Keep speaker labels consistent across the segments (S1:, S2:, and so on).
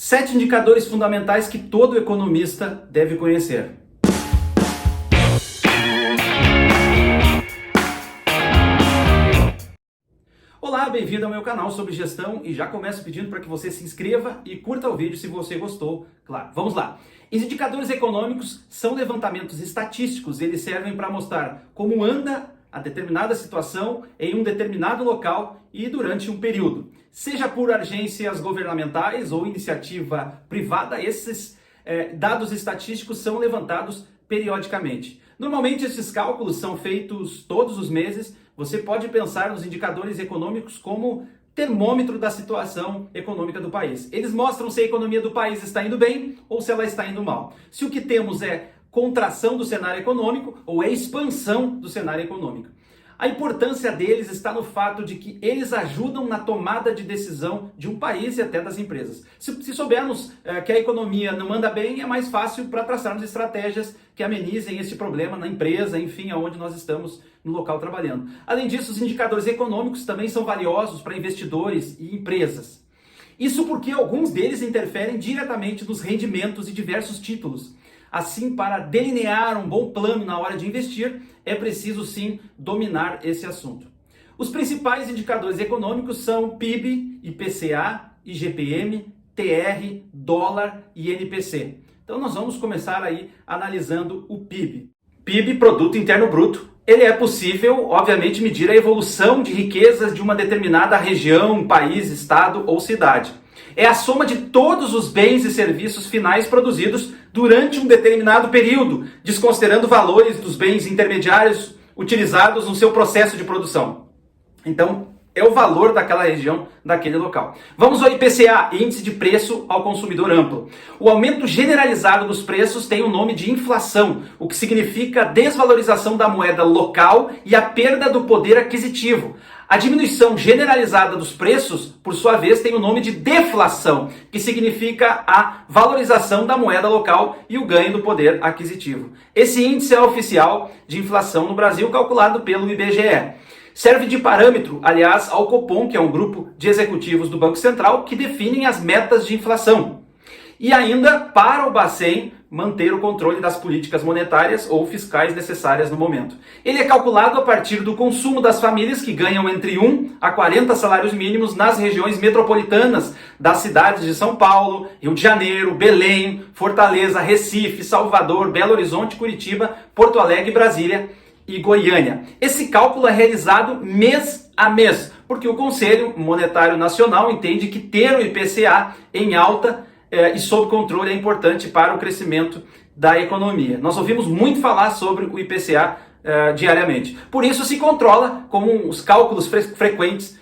S1: 7 indicadores fundamentais que todo economista deve conhecer. Olá, bem-vindo ao meu canal sobre gestão e já começo pedindo para que você se inscreva e curta o vídeo se você gostou, claro. Vamos lá. Os indicadores econômicos são levantamentos estatísticos, eles servem para mostrar como anda a determinada situação em um determinado local e durante um período. Seja por agências governamentais ou iniciativa privada, esses dados estatísticos são levantados periodicamente. Normalmente esses cálculos são feitos todos os meses. Você pode pensar nos indicadores econômicos como termômetro da situação econômica do país. Eles mostram se a economia do país está indo bem ou se ela está indo mal. Se o que temos é contração do cenário econômico ou é expansão do cenário econômico. A importância deles está no fato de que eles ajudam na tomada de decisão de um país e até das empresas. Se soubermos que a economia não anda bem, é mais fácil para traçarmos estratégias que amenizem esse problema na empresa, enfim, aonde nós estamos no local trabalhando. Além disso, os indicadores econômicos também são valiosos para investidores e empresas. Isso porque alguns deles interferem diretamente nos rendimentos de diversos títulos. Assim, para delinear um bom plano na hora de investir, é preciso sim dominar esse assunto. Os principais indicadores econômicos são PIB, IPCA, IGPM, TR, dólar e NPC. Então nós vamos começar aí analisando o PIB. PIB, Produto Interno Bruto. Ele é possível, obviamente, medir a evolução de riquezas de uma determinada região, país, estado ou cidade. É a soma de todos os bens e serviços finais produzidos durante um determinado período, desconsiderando valores dos bens intermediários utilizados no seu processo de produção. Então, é o valor daquela região, daquele local. Vamos ao IPCA, Índice de Preço ao Consumidor Amplo. O aumento generalizado dos preços tem o nome de inflação, o que significa a desvalorização da moeda local e a perda do poder aquisitivo. A diminuição generalizada dos preços, por sua vez, tem o nome de deflação, que significa a valorização da moeda local e o ganho do poder aquisitivo. Esse índice é oficial de inflação no Brasil, calculado pelo IBGE. Serve de parâmetro, aliás, ao Copom, que é um grupo de executivos do Banco Central, que definem as metas de inflação. E ainda, para o Bacen, manter o controle das políticas monetárias ou fiscais necessárias no momento. Ele é calculado a partir do consumo das famílias que ganham entre 1 a 40 salários mínimos nas regiões metropolitanas das cidades de São Paulo, Rio de Janeiro, Belém, Fortaleza, Recife, Salvador, Belo Horizonte, Curitiba, Porto Alegre, Brasília e Goiânia. Esse cálculo é realizado mês a mês, porque o Conselho Monetário Nacional entende que ter o IPCA em alta e sob controle é importante para o crescimento da economia. Nós ouvimos muito falar sobre o IPCA diariamente. Por isso se controla com os cálculos frequentes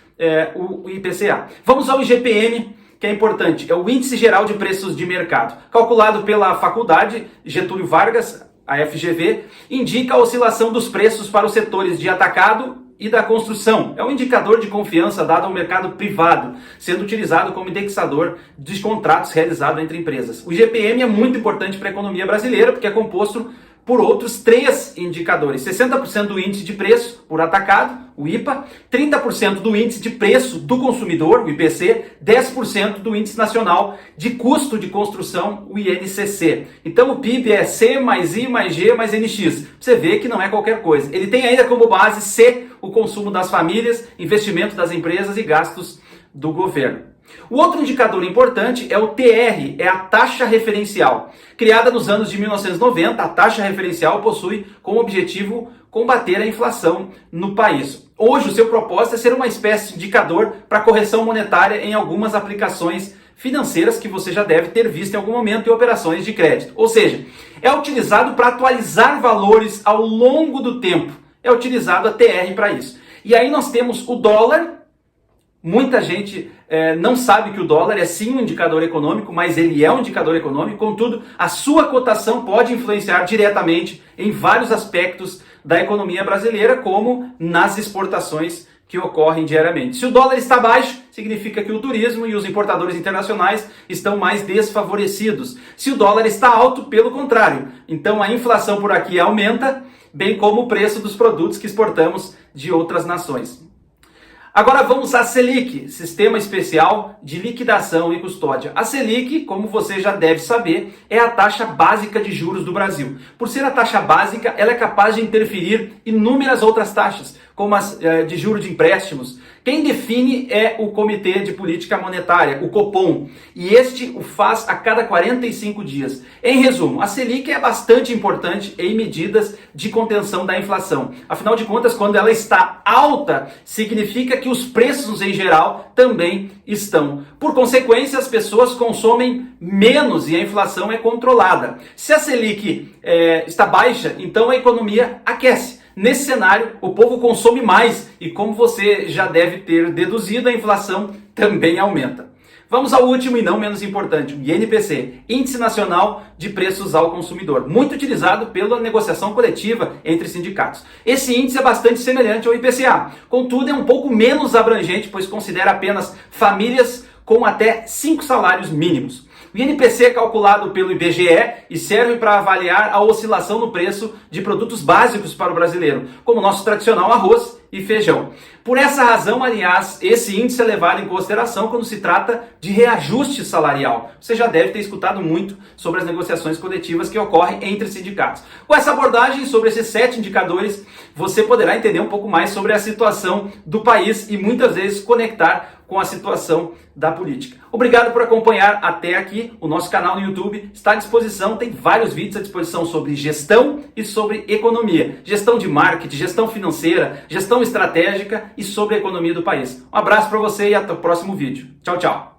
S1: o IPCA. Vamos ao IGPM, que é importante. É o Índice Geral de Preços de Mercado. Calculado pela Faculdade Getúlio Vargas, a FGV, indica a oscilação dos preços para os setores de atacado e da construção. É um indicador de confiança dado ao mercado privado, sendo utilizado como indexador dos contratos realizados entre empresas. O IGPM é muito importante para a economia brasileira, porque é composto por outros 3 indicadores. 60% do índice de preço por atacado, o IPA, 30% do índice de preço do consumidor, o IPC, 10% do índice nacional de custo de construção, o INCC. Então o PIB é C mais I mais G mais NX. Você vê que não é qualquer coisa. Ele tem ainda como base C, o consumo das famílias, investimento das empresas e gastos do governo. O outro indicador importante é o TR, é a taxa referencial. Criada nos anos de 1990, a taxa referencial possui como objetivo combater a inflação no país. Hoje, o seu propósito é ser uma espécie de indicador para correção monetária em algumas aplicações financeiras que você já deve ter visto em algum momento em operações de crédito. Ou seja, é utilizado para atualizar valores ao longo do tempo. É utilizado a TR para isso. E aí nós temos o dólar. Muita gente não sabe que o dólar é sim um indicador econômico, mas ele é um indicador econômico. Contudo, a sua cotação pode influenciar diretamente em vários aspectos da economia brasileira, como nas exportações que ocorrem diariamente. Se o dólar está baixo, significa que o turismo e os importadores internacionais estão mais desfavorecidos. Se o dólar está alto, pelo contrário. Então a inflação por aqui aumenta, bem como o preço dos produtos que exportamos de outras nações. Agora vamos à Selic, Sistema Especial de Liquidação e Custódia. A Selic, como você já deve saber, é a taxa básica de juros do Brasil. Por ser a taxa básica, ela é capaz de interferir inúmeras outras taxas, como as de juros de empréstimos. Quem define é o Comitê de Política Monetária, o Copom, e este o faz a cada 45 dias. Em resumo, a Selic é bastante importante em medidas de contenção da inflação. Afinal de contas, quando ela está alta, significa que os preços em geral também estão. Por consequência, as pessoas consomem menos e a inflação é controlada. Se a Selic está baixa, então a economia aquece. Nesse cenário, o povo consome mais e, como você já deve ter deduzido, a inflação também aumenta. Vamos ao último e não menos importante, o INPC, Índice Nacional de Preços ao Consumidor, muito utilizado pela negociação coletiva entre sindicatos. Esse índice é bastante semelhante ao IPCA, contudo é um pouco menos abrangente, pois considera apenas famílias com até 5 salários mínimos. O INPC é calculado pelo IBGE e serve para avaliar a oscilação no preço de produtos básicos para o brasileiro, como o nosso tradicional arroz e feijão. Por essa razão, aliás, esse índice é levado em consideração quando se trata de reajuste salarial. Você já deve ter escutado muito sobre as negociações coletivas que ocorrem entre sindicatos. Com essa abordagem sobre esses 7 indicadores, você poderá entender um pouco mais sobre a situação do país e muitas vezes conectar com a situação da política. Obrigado por acompanhar até aqui. O nosso canal no YouTube está à disposição, tem vários vídeos à disposição sobre gestão e sobre economia. Gestão de marketing, gestão financeira, gestão estratégica e sobre a economia do país. Um abraço para você e até o próximo vídeo. Tchau, tchau.